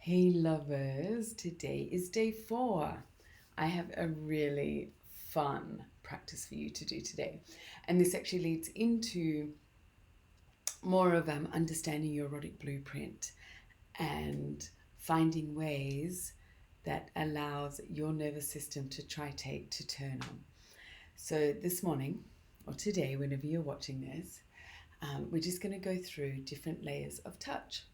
Hey lovers, today is day 4. I have a really fun practice for you to do today. And this actually leads into more of understanding your erotic blueprint and finding ways that allows your nervous system to turn on. So this morning, or today, whenever you're watching this, we're just going to go through different layers of touch.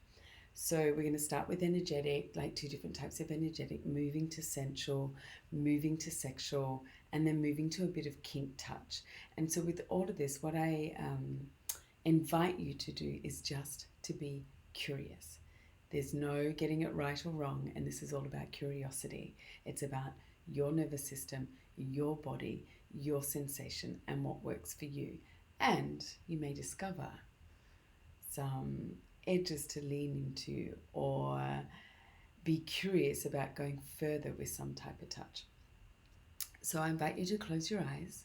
So we're going to start with energetic, like 2 different types of energetic, moving to sensual, moving to sexual, and then moving to a bit of kink touch. And so with all of this, what I invite you to do is just to be curious. There's no getting it right or wrong, and this is all about curiosity. It's about your nervous system, your body, your sensation, and what works for you. And you may discover some edges to lean into or be curious about going further with some type of touch. So I invite you to close your eyes,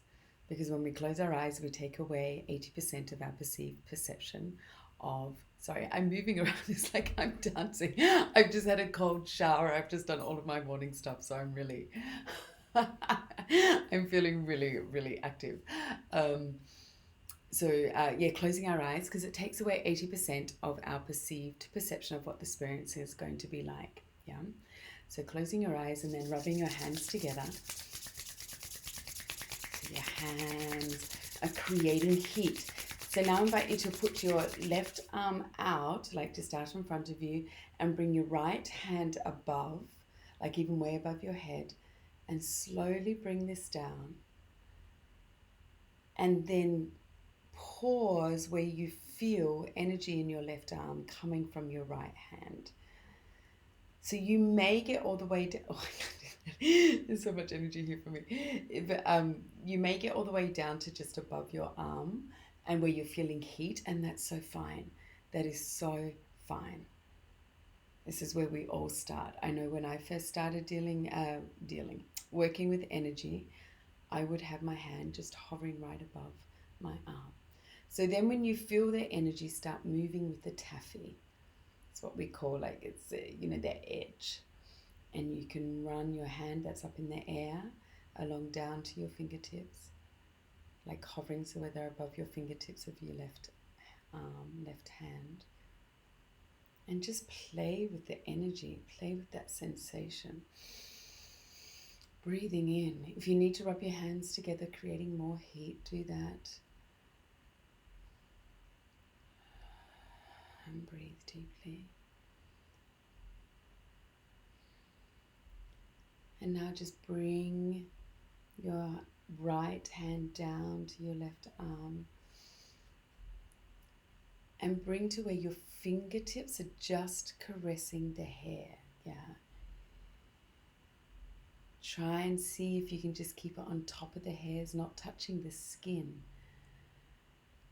because when we close our eyes, we take away 80% of our perceived perception of. Sorry, I'm moving around. It's like I'm dancing. I've just had a cold shower. I've just done all of my morning stuff. So I'm really, I'm feeling really, really active. Um, so closing our eyes, because it takes away 80% of our perceived perception of what the experience is going to be like. Yeah. So closing your eyes and then rubbing your hands together. So your hands are creating heat. So now I invite you to put your left arm out, like just out in front of you, and bring your right hand above, like even way above your head, and slowly bring this down. And then pause where you feel energy in your left arm coming from your right hand. So you may get all the way down. Oh, there's so much energy here for me. But you may get all the way down to just above your arm and where you're feeling heat, and that's so fine. That is so fine. This is where we all start. I know when I first started working with energy, I would have my hand just hovering right above my arm. So then when you feel the energy start moving with the taffy, it's what we call it's the edge. And you can run your hand that's up in the air along down to your fingertips, like hovering, so where they're above your fingertips of your left arm, left hand. And just play with the energy, play with that sensation. Breathing in. If you need to rub your hands together, creating more heat, do that. And breathe deeply. And now just bring your right hand down to your left arm and bring to where your fingertips are just caressing the hair. Yeah. Try and see if you can just keep it on top of the hairs, not touching the skin.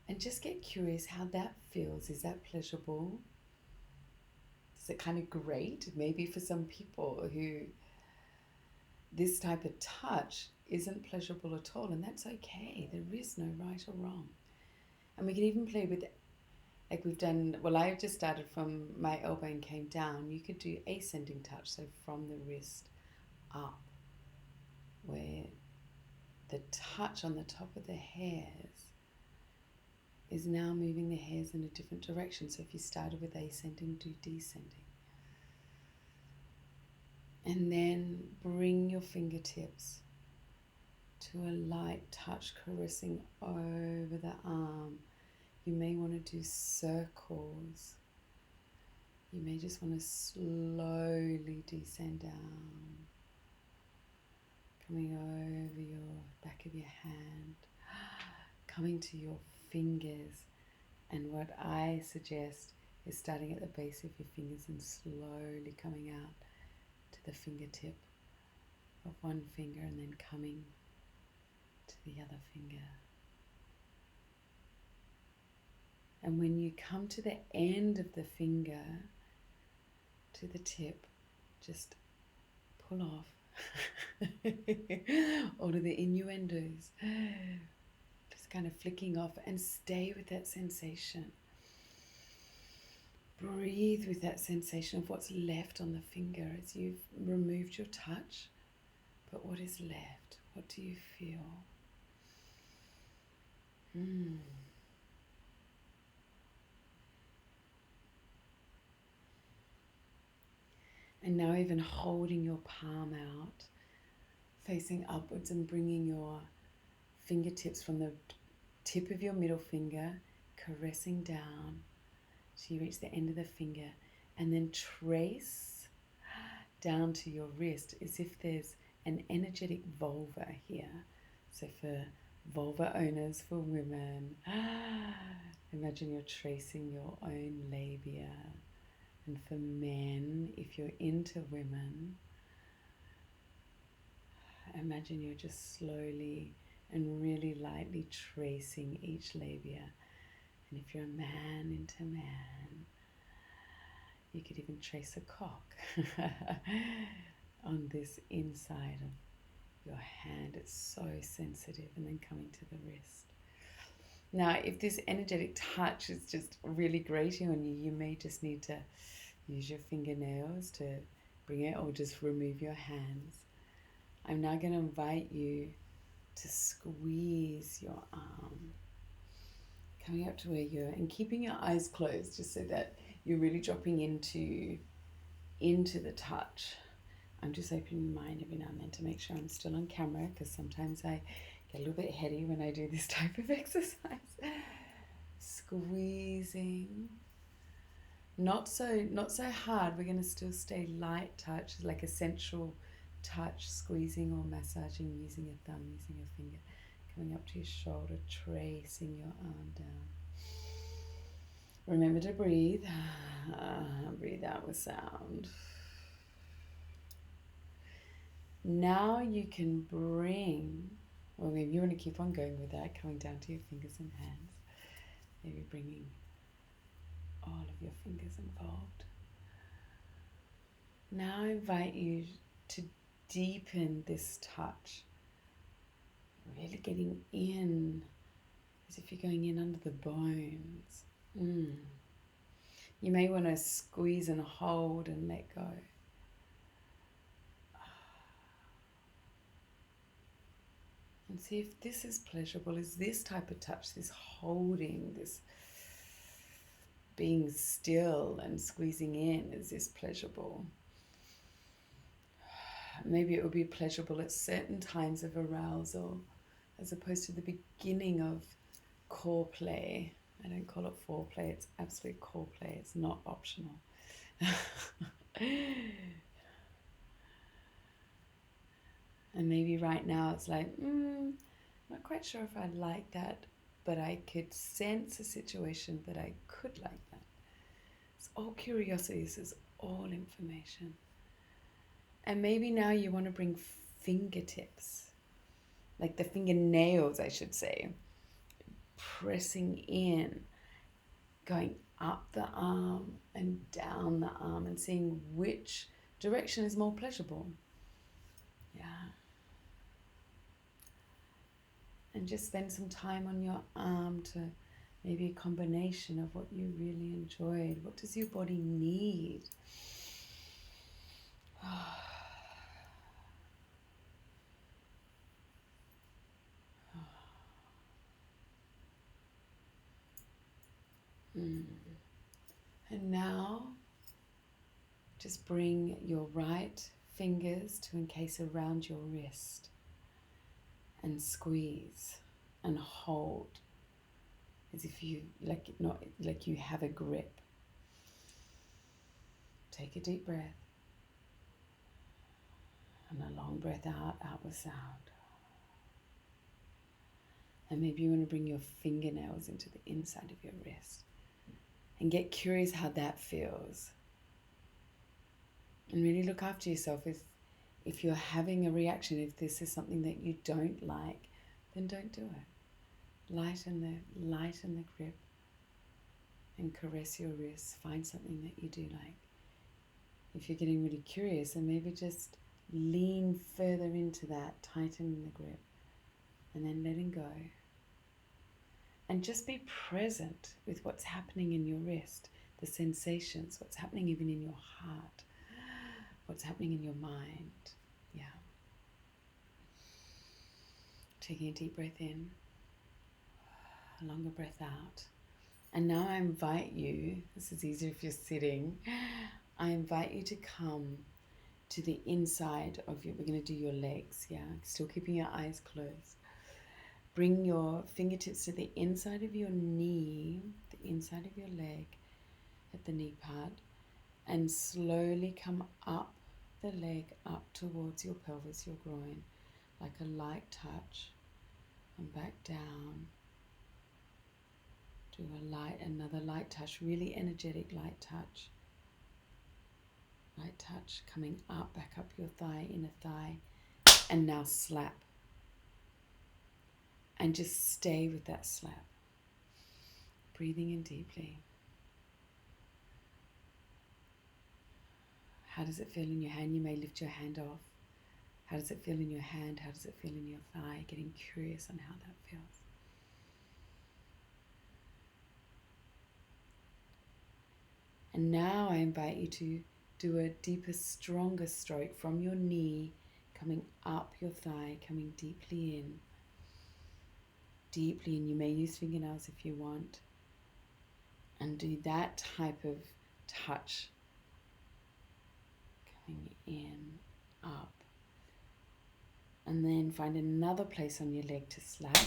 And just get curious how that feels. Is that pleasurable? Is it kind of great? Maybe for some people who this type of touch isn't pleasurable at all, and that's okay. There is no right or wrong. And we can even play with, like we've done, well, I've just started from my elbow and came down. You could do ascending touch, so from the wrist up, where the touch on the top of the hairs is now moving the hairs in a different direction. So if you started with ascending, do descending. And then bring your fingertips to a light touch caressing over the arm. You may want to do circles. You may just want to slowly descend down, coming over your back of your hand, coming to your fingers. And what I suggest is starting at the base of your fingers and slowly coming out to the fingertip of one finger and then coming to the other finger. And when you come to the end of the finger, to the tip, just pull off all of the innuendos, just kind of flicking off, and stay with that sensation. Breathe with that sensation of what's left on the finger as you've removed your touch. But what is left? What do you feel? And now even holding your palm out, facing upwards and bringing your fingertips from the tip of your middle finger, caressing down so you reach the end of the finger, and then trace down to your wrist as if there's an energetic vulva here. So for vulva owners, for women, imagine you're tracing your own labia. And for men, if you're into women, imagine you're just slowly and really lightly tracing each labia. And if you're a man into man, you could even trace a cock on this inside of your hand. It's so sensitive. And then coming to the wrist. Now, if this energetic touch is just really grating on you, you may just need to use your fingernails to bring it, or just remove your hands. I'm now going to invite you to squeeze your arm, coming up to where you're, and keeping your eyes closed just so that you're really dropping into the touch. I'm just opening my mind every now and then to make sure I'm still on camera, because sometimes I get a little bit heady when I do this type of exercise. Squeezing. Not so hard. We're going to still stay light touch, like a sensual touch, squeezing or massaging using a thumb, using a finger, coming up to your shoulder, tracing your arm down. Remember to breathe. Breathe out with sound. Now you can bring, or maybe you want to keep on going with that, coming down to your fingers and hands. Maybe bringing all of your fingers involved. Now I invite you to deepen this touch, really getting in as if you're going in under the bones. You may want to squeeze and hold and let go. And see if this is pleasurable. Is this type of touch, this holding, this being still and squeezing in, is this pleasurable? Maybe it would be pleasurable at certain times of arousal, as opposed to the beginning of core play. I don't call it foreplay, it's absolute core play. It's not optional. And maybe right now it's like, not quite sure if I like that, but I could sense a situation that I could like that. It's all curiosity, this is all information. And maybe now you want to bring fingertips, like the fingernails, I should say, pressing in, going up the arm and down the arm, and seeing which direction is more pleasurable. Yeah. And just spend some time on your arm to maybe a combination of what you really enjoyed. What does your body need? And now, just bring your right fingers to encase around your wrist and squeeze and hold as if you like you have a grip. Take a deep breath and a long breath out with sound. And maybe you want to bring your fingernails into the inside of your wrist and get curious how that feels. And really look after yourself. If you're having a reaction, if this is something that you don't like, then don't do it. Lighten the grip and caress your wrists. Find something that you do like. If you're getting really curious, then maybe just lean further into that, tightening the grip, and then letting go. And just be present with what's happening in your wrist. the sensations, what's happening even in your heart, what's happening in your mind. Yeah. Taking a deep breath in, a longer breath out. And now I invite you, this is easier if you're sitting, I invite you to come to the inside of your, we're going to do your legs, yeah, still keeping your eyes closed. Bring your fingertips to the inside of your knee, the inside of your leg, at the knee part, and slowly come up the leg, up towards your pelvis, your groin, like a light touch, and back down. Do another light touch, really energetic light touch. Light touch, coming up, back up your thigh, inner thigh, and now slap. And just stay with that slap. Breathing in deeply. How does it feel in your hand? You may lift your hand off. How does it feel in your hand? How does it feel in your thigh? Getting curious on how that feels. And now I invite you to do a deeper, stronger stroke from your knee, coming up your thigh, coming deeply in. Deeply in. You may use fingernails if you want. And do that type of touch. Coming in, up. And then find another place on your leg to slap.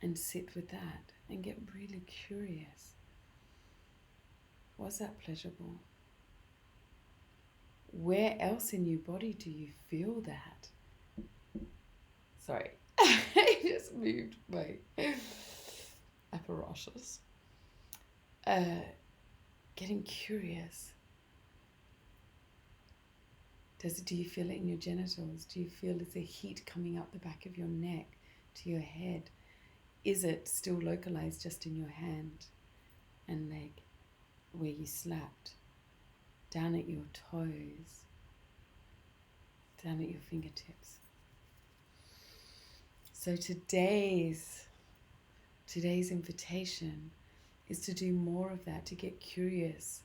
And sit with that. And get really curious. Was that pleasurable? Where else in your body do you feel that? Sorry, I just moved my apparatus. Getting curious. Do you feel it in your genitals? Do you feel is there heat coming up the back of your neck to your head? Is it still localized just in your hand and leg where you slapped? Down at your toes, down at your fingertips. So today's invitation is to do more of that, to get curious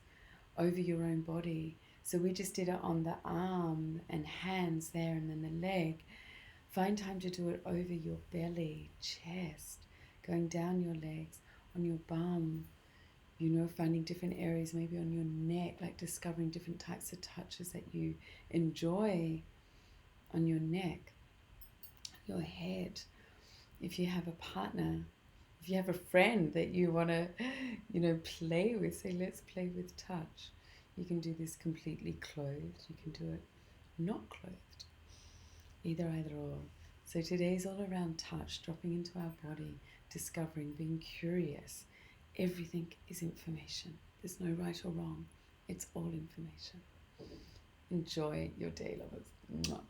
over your own body. So we just did it on the arm and hands there, and then the leg. Find time to do it over your belly, chest, going down your legs, on your bum, finding different areas, maybe on your neck, like discovering different types of touches that you enjoy on your neck, your head. If you have a partner, if you have a friend that you want to, play with, say, let's play with touch. You can do this completely clothed. You can do it not clothed. Either or. So today's all around touch, dropping into our body, discovering, being curious. Everything is information. There's no right or wrong. It's all information. Enjoy your day, lovers. Mwah.